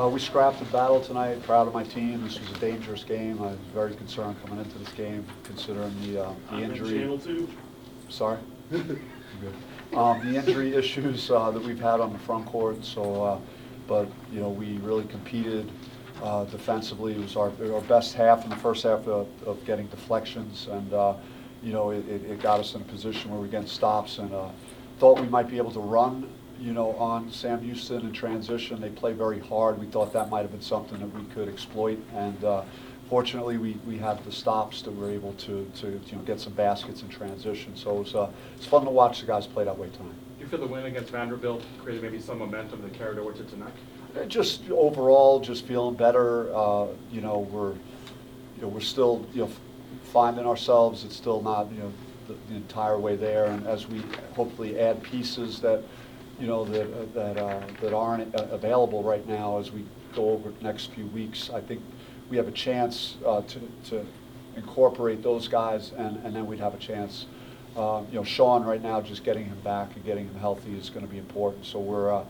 We scrapped the battle tonight. Proud of my team. This was a dangerous game. I was very concerned coming into this game, considering the injury. Channel 2? Sorry. Good. The injury issues that we've had on the front court. So, but you know, we really competed defensively. It was our best half in the first half of getting deflections, and you know, it got us in a position where we're getting stops, and thought we might be able to run, you know, on Sam Houston in transition. They play very hard. We thought that might have been something that we could exploit, and fortunately we had the stops that were able to you know, get some baskets in transition. So it's fun to watch the guys play that way tonight. Do you feel the win against Vanderbilt created maybe some momentum that carried over to tonight? Just overall, just feeling better. You know, we're still, you know, finding ourselves. It's still not, you know, the entire way there, and as we hopefully add pieces that, you know, that aren't available right now as we go over the next few weeks, I think we have a chance to incorporate those guys, and then we'd have a chance. You know, Sean right now, just getting him back and getting him healthy is going to be important. So we're,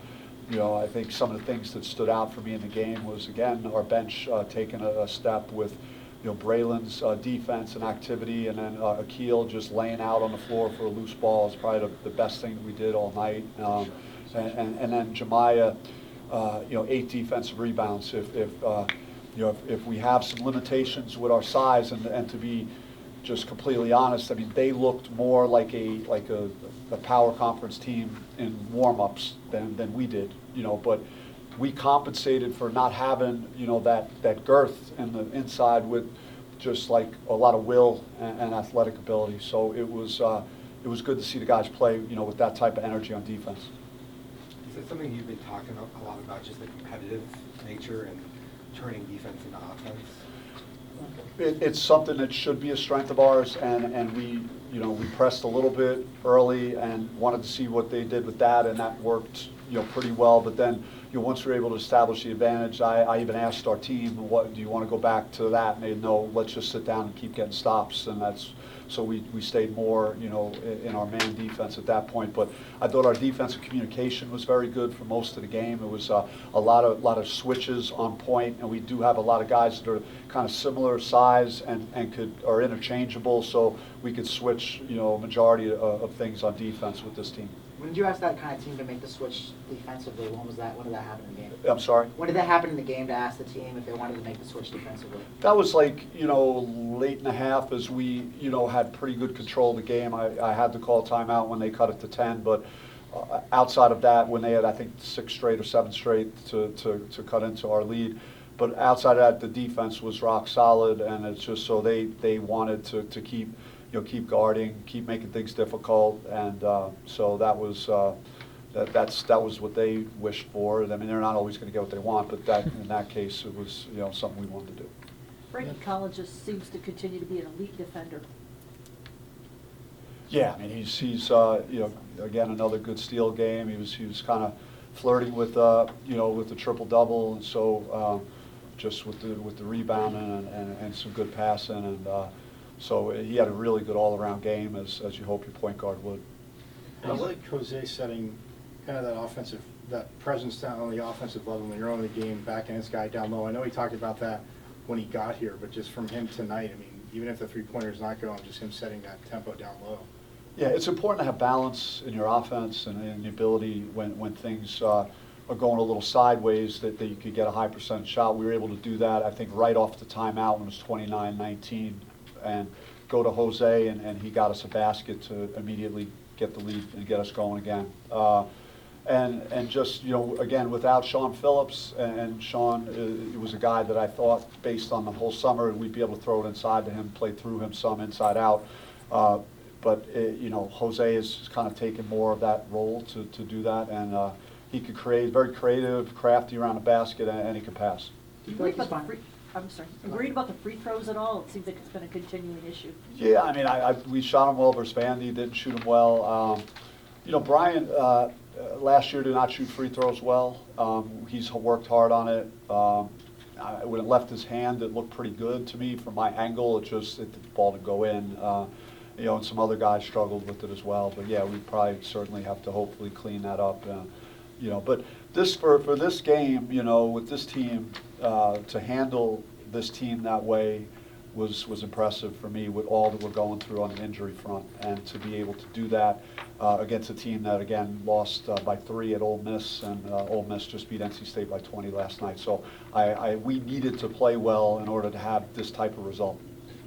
you know, I think some of the things that stood out for me in the game was, again, our bench taking a step with, you know, Braylon's defense and activity, and then Akil just laying out on the floor for a loose ball is probably the best thing that we did all night. And then Jamiya, you know, 8 defensive rebounds. You know, if we have some limitations with our size, and to be just completely honest, I mean, they looked more like a power conference team in warm-ups than we did, you know, but we compensated for not having, you know, that girth in the inside with just like a lot of will and athletic ability. So it was good to see the guys play, you know, with that type of energy on defense. Is that something you've been talking a lot about, just the competitive nature and turning defense into offense? It's something that should be a strength of ours, and we, you know, we pressed a little bit early and wanted to see what they did with that, and that worked, you know, pretty well. But then, you know, once we were able to establish the advantage, I even asked our team, "What do you want to go back to that?" And they said, "No, let's just sit down and keep getting stops." And that's so we stayed more, you know, in our man defense at that point. But I thought our defensive communication was very good for most of the game. It was a lot of switches on point, and we do have a lot of guys that are kind of similar size and are interchangeable, so we could switch, you know, a majority of things on defense with this team. When did you ask that kind of team to make the switch defensively? When was that? When did that happen in the game? I'm sorry? When did that happen in the game to ask the team if they wanted to make the switch defensively? That was like, you know, late in the half as we, you know, had pretty good control of the game. I had to call timeout when they cut it to 10, but outside of that, when they had, I think, 6 straight or 7 straight to cut into our lead. But outside of that, the defense was rock solid, and it's just so they wanted to keep, you know, keep guarding, keep making things difficult, and so that was that was what they wished for. I mean, they're not always going to get what they want, but that in that case, it was, you know, something we wanted to do. Frankie Collins just seems to continue to be an elite defender. Yeah, I mean, he's you know, again, another good steal game. He was kind of flirting with you know, with the triple double, and so just with the rebounding and some good passing, and so he had a really good all-around game, as you hope your point guard would. I like Jose setting kind of that presence down on the offensive level when you're on the game, backing this guy down low. I know he talked about that when he got here, but just from him tonight, I mean, even if the three-pointer's not going, just him setting that tempo down low. Yeah, it's important to have balance in your offense and the ability when things are going a little sideways that you could get a high percentage shot. We were able to do that, I think, right off the timeout when it was 29-19, and go to Jose, and he got us a basket to immediately get the lead and get us going again. And just, you know, again, without Sean Phillips, and Sean it was a guy that I thought, based on the whole summer, we'd be able to throw it inside to him, play through him some inside out. But you know, Jose is kind of taken more of that role to do that, and he could create, very creative, crafty around the basket, and he could pass. Do you worry about the free? I'm sorry. Are you worried about the free throws at all? It seems like it's been a continuing issue. Yeah, I mean, we shot him well versus Vandy, didn't shoot him well. You know, Brian last year did not shoot free throws well. He's worked hard on it. When it left his hand, it looked pretty good to me from my angle. The ball didn't go in. You know, and some other guys struggled with it as well. But yeah, we probably certainly have to hopefully clean that up. You know, but For this game, you know, with this team, to handle this team that way was impressive for me with all that we're going through on the injury front. And to be able to do that against a team that, again, lost by 3 at Ole Miss, and Ole Miss just beat NC State by 20 last night. So we needed to play well in order to have this type of result.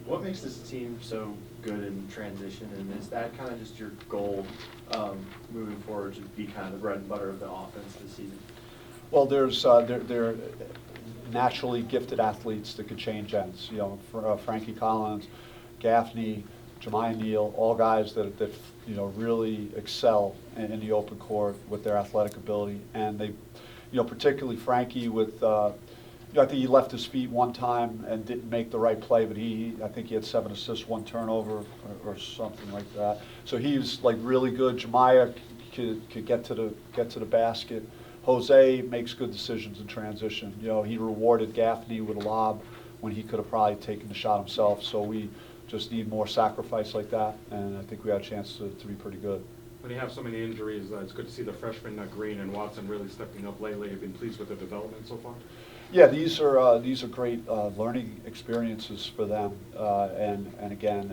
What makes this team so good in transition, and is that kind of just your goal moving forward, to be kind of the bread and butter of the offense this season? Well, they're naturally gifted athletes that could change ends. You know, for, Frankie Collins, Gaffney, Jamiya Neal, all guys that you know really excel in the open court with their athletic ability, and they, you know, particularly Frankie with. You know, I think he left his feet one time and didn't make the right play, but I think he had 7 assists, 1 turnover, or something like that. So he was like really good. Jamiya could get to the basket. Jose makes good decisions in transition. You know, he rewarded Gaffney with a lob when he could have probably taken the shot himself. So we just need more sacrifice like that, and I think we had a chance to be pretty good. When you have so many injuries, it's good to see the freshmen Green and Watson really stepping up lately. Have you been pleased with their development so far? Yeah, these are great learning experiences for them, and again,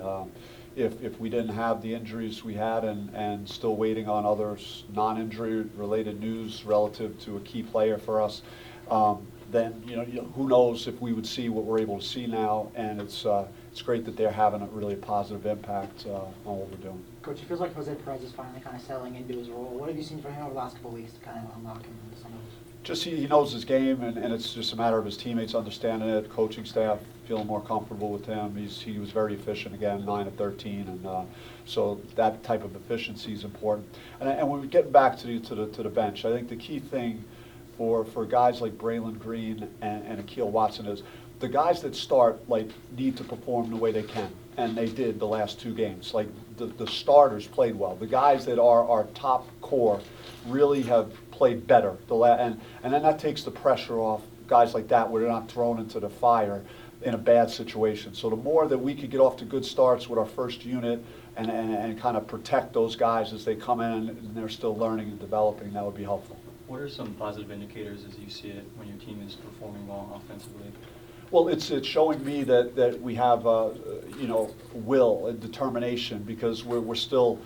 if we didn't have the injuries we had and still waiting on other non-injury related news relative to a key player for us, then you know who knows if we would see what we're able to see now, and it's great that they're having a really positive impact on what we're doing. Coach, it feels like Jose Perez is finally kind of settling into his role. What have you seen from him over the last couple of weeks to kind of unlock him into some of those? Just he knows his game, and it's just a matter of his teammates understanding it, coaching staff feeling more comfortable with him. He was very efficient again, 9 of 13, and so that type of efficiency is important. And when we get back to the bench, I think the key thing for guys like Braylon Green and Akil Watson is the guys that start need to perform the way they can, and they did the last 2 games. Like the starters played well. The guys that are our top core really have played better. And then that takes the pressure off guys like that where they're not thrown into the fire in a bad situation. So the more that we could get off to good starts with our first unit and kind of protect those guys as they come in and they're still learning and developing, that would be helpful. What are some positive indicators as you see it when your team is performing well offensively? Well, it's showing me that we have you know, will and determination, because we're still,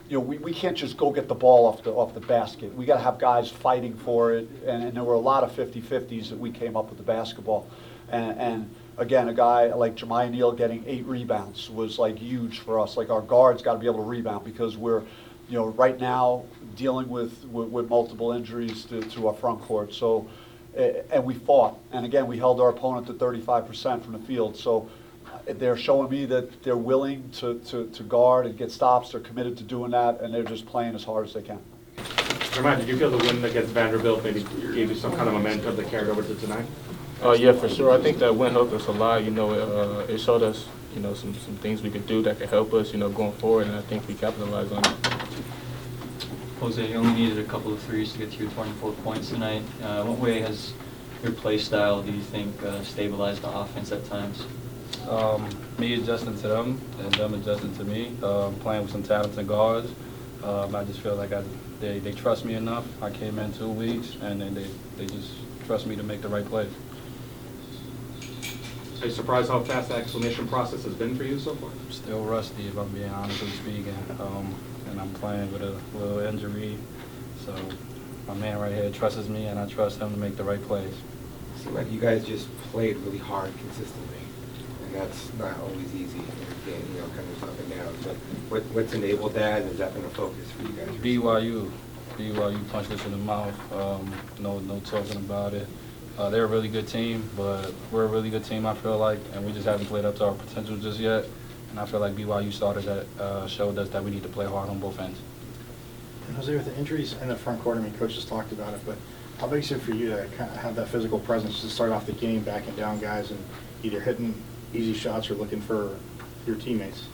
you know, we can't just go get the ball off the basket. We got to have guys fighting for it, and there were a lot of 50-50s that we came up with the basketball, and again, a guy like Jamiya Neal getting 8 rebounds was like huge for us. Like our guards got to be able to rebound, because we're, you know, right now dealing with multiple injuries to our front court. So, and we fought, and again, we held our opponent to 35% from the field. So they're showing me that they're willing to guard and get stops. They're committed to doing that, and they're just playing as hard as they can. Remind, did you feel the win against Vanderbilt maybe gave you some kind of momentum that carried over to tonight? Yeah, for sure. I think that win helped us a lot. You know, it showed us, you know, some things we could do that could help us, you know, going forward, and I think we capitalized on it. Jose, you only needed a couple of threes to get to your 24 points tonight. What way has your play style, do you think, stabilized the offense at times? Me adjusting to them and them adjusting to me, playing with some talented guards. I just feel like they trust me enough. I came in 2 weeks, and then they just trust me to make the right plays. Are you surprised how fast the explanation process has been for you so far? Still rusty, if I'm being honestly speaking, and I'm playing with a little injury. So my man right here trusts me, and I trust him to make the right plays. It seemed like you guys just played really hard consistently, and that's not always easy. You know, kind of up and down. But what's enabled that? Has that been a focus for you guys? BYU punched us in the mouth. No talking about it. They're a really good team, but we're a really good team, I feel like, and we just haven't played up to our potential just yet. And I feel like BYU showed us that we need to play hard on both ends. And Jose, with the injuries in the front court, I mean, Coach just talked about it, but how big is it for you to kind of have that physical presence to start off the game, backing down guys and either hitting easy shots or looking for your teammates?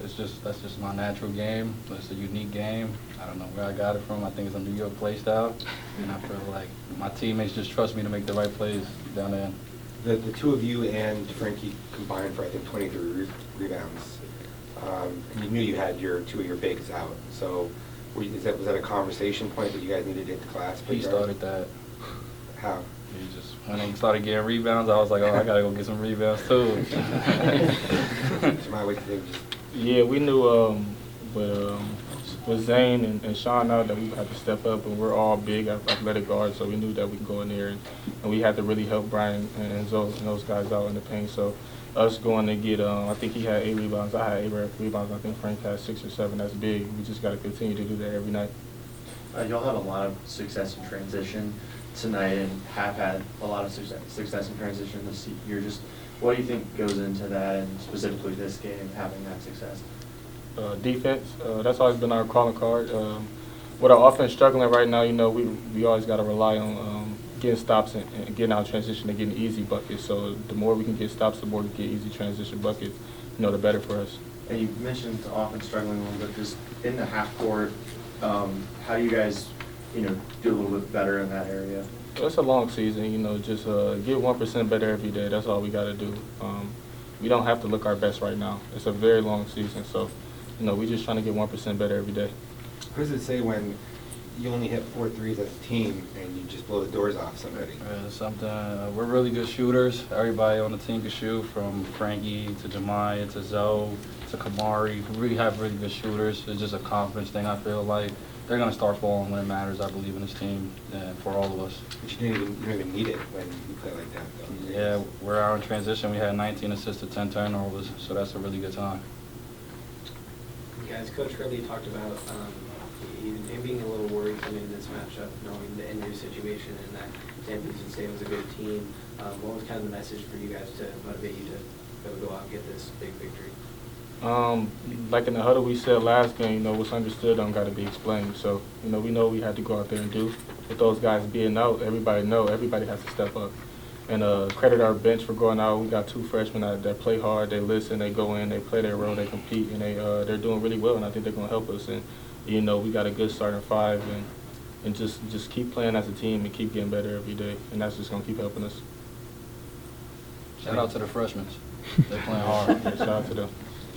That's just my natural game. It's a unique game. I don't know where I got it from. I think it's a New York play style, and I feel like my teammates just trust me to make the right plays down there. The 2 of you and Frankie combined for, I think, 23 rebounds. And you knew you had 2 of your bigs out. So Was that a conversation point that you guys needed to get to class? He started that. How? He just, when he started getting rebounds, I was like, oh, I gotta go get some rebounds too. Yeah, we knew with Zane and Sean out that we had to step up, and we're all big athletic guards, so we knew that we could go in there and we had to really help Brian and those guys out in the paint. So us going to get, I think he had 8 rebounds, I had 8 rebounds, I think Frank had 6 or 7. That's big. We just got to continue to do that every night. Y'all have a lot of success in transition tonight and have had a lot of success in transition this year. Just what do you think goes into that, and specifically this game, having that success? Defense. That's always been our calling card. With our offense struggling right now, you know, we always got to rely on getting stops and getting out of transition and getting easy buckets. So the more we can get stops, the more we get easy transition buckets, you know, the better for us. And you mentioned the offense struggling a little bit. Just in the half court, how do you guys, you know, do a little bit better in that area? It's a long season, you know, just get 1% better every day. That's all we got to do. We don't have to look our best right now. It's a very long season, so, you know, we're just trying to get 1% better every day. What does it say when you only hit 4 threes as a team and you just blow the doors off somebody? We're really good shooters. Everybody on the team can shoot, from Frankie to Jamiya to Zoe to Kamari. We really have really good shooters. It's just a confidence thing, I feel like. They're going to start falling when it matters. I believe in this team and for all of us. But you don't even need it when you play like that, though. Yeah, we're out in transition. We had 19 assists to 10 turnovers, so that's a really good time. Guys, Coach Hurley talked about him being a little worried coming into this matchup, knowing the injury situation and that San State was a good team. What was kind of the message for you guys to motivate you to go out and get this big victory? Like in the huddle we said last game, you know, what's understood don't got to be explained. So, you know, we know we had to go out there and do. With those guys being out, everybody has to step up. And credit our bench for going out. We got 2 freshmen that play hard, they listen, they go in, they play their role, they compete, and they're doing really well, and I think they're going to help us. And, you know, we got a good starting 5, and just keep playing as a team and keep getting better every day, and that's just going to keep helping us. Shout out to the freshmen. They're playing hard. Yeah, shout out to them.